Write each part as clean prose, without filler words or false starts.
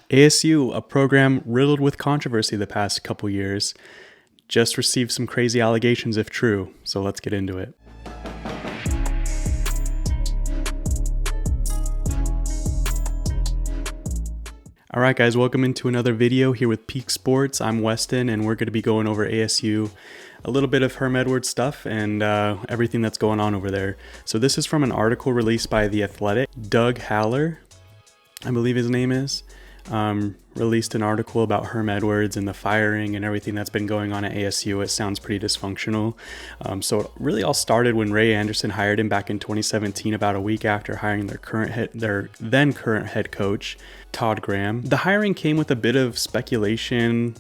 ASU, a program riddled with controversy the past couple years, just received some crazy allegations if true, so let's get into it. Alright guys, welcome into another video here with Peak Sports. I'm Weston and we're going to be going over ASU, a little bit of Herm Edwards stuff and everything that's going on over there. So this is from an article released by The Athletic. Doug Haller, I believe his name is, released an article about Herm Edwards and the firing and everything that's been going on at ASU. It sounds pretty dysfunctional. So it really all started when Ray Anderson hired him back in 2017, about a week after hiring their then current head coach, Todd Graham. The hiring came with a bit of speculation.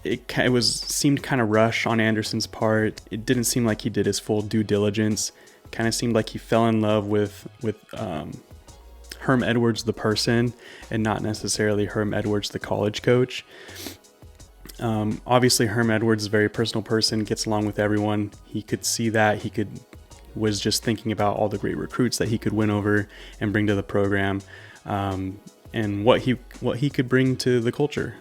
It seemed kind of rushed on Anderson's part. It didn't seem like he did his full due diligence. Kind of seemed like he fell in love with Herm Edwards the person and not necessarily Herm Edwards the college coach. Obviously Herm Edwards is a very personal person, gets along with everyone. He could see that. Was just thinking about all the great recruits that he could win over and bring to the program, and what he could bring to the culture.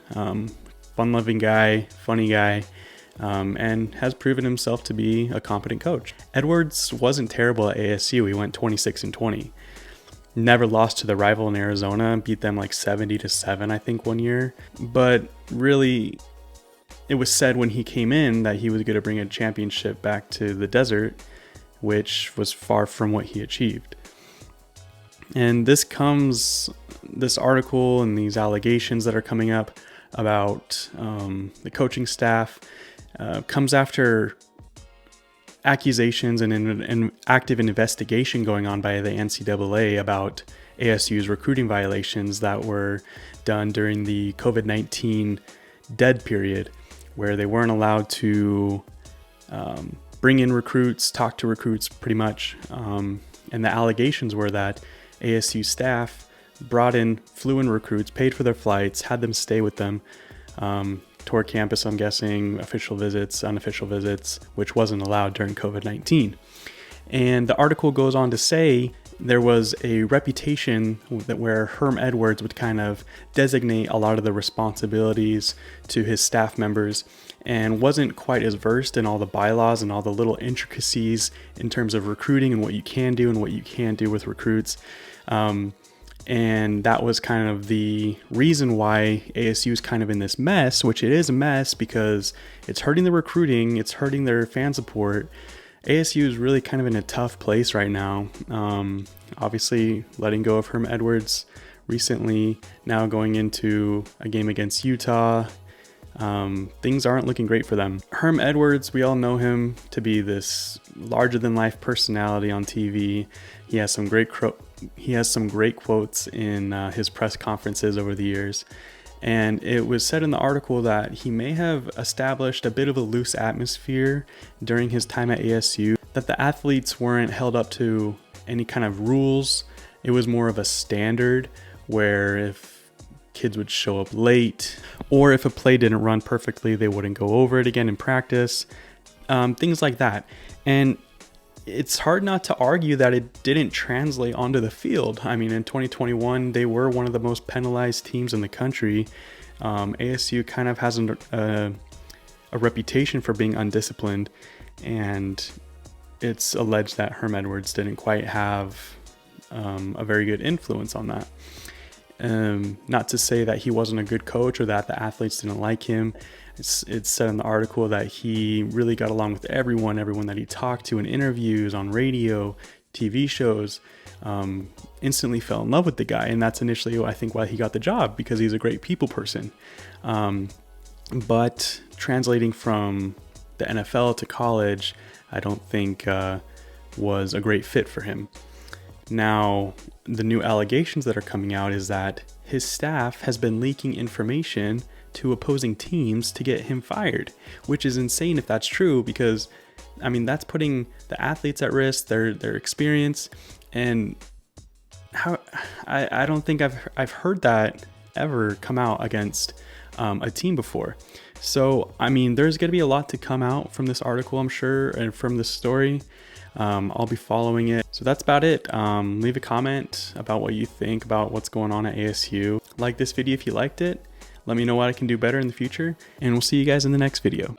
Fun-loving guy, funny guy, and has proven himself to be a competent coach. Edwards wasn't terrible at ASU. He went 26-20. Never lost to the rival in Arizona, beat them like 70-7, I think, one year. But really, it was said when he came in that he was going to bring a championship back to the desert, which was far from what he achieved. And this article and these allegations that are coming up about the coaching staff comes after accusations and an active investigation going on by the NCAA about ASU's recruiting violations that were done during the COVID-19 dead period, where they weren't allowed to bring in recruits, talk to recruits pretty much. And the allegations were that ASU staff flew in recruits, paid for their flights, had them stay with them, tour campus, I'm guessing, official visits, unofficial visits, which wasn't allowed during COVID-19. And the article goes on to say there was a reputation where Herm Edwards would kind of designate a lot of the responsibilities to his staff members and wasn't quite as versed in all the bylaws and all the little intricacies in terms of recruiting and what you can do and what you can't do with recruits. And that was kind of the reason why ASU is kind of in this mess, which it is a mess because it's hurting the recruiting, it's hurting their fan support. ASU is really kind of in a tough place right now. Obviously, letting go of Herm Edwards recently, now going into a game against Utah. Things aren't looking great for them. Herm Edwards, we all know him to be this larger-than-life personality on TV. He has some great quotes in his press conferences over the years. And it was said in the article that he may have established a bit of a loose atmosphere during his time at ASU, that the athletes weren't held up to any kind of rules. It was more of a standard where if kids would show up late or if a play didn't run perfectly, they wouldn't go over it again in practice, things like that. And it's hard not to argue that it didn't translate onto the field. I mean, in 2021, they were one of the most penalized teams in the country. ASU kind of has a reputation for being undisciplined, and it's alleged that Herm Edwards didn't quite have a very good influence on that. Not to say that he wasn't a good coach or that the athletes didn't like him. It's said in the article that he really got along with everyone that he talked to in interviews, on radio, TV shows, instantly fell in love with the guy. And that's initially, I think, why he got the job, because he's a great people person. But translating from the NFL to college, I don't think was a great fit for him. Now, the new allegations that are coming out is that his staff has been leaking information to opposing teams to get him fired, which is insane if that's true, because I mean, that's putting the athletes at risk, their experience, and I don't think I've heard that ever come out against a team before. So I mean, there's going to be a lot to come out from this article, I'm sure, and from this story. I'll be following it. So that's about it. Leave a comment about what you think about what's going on at ASU. Like this video if you liked it. Let me know what I can do better in the future, and we'll see you guys in the next video.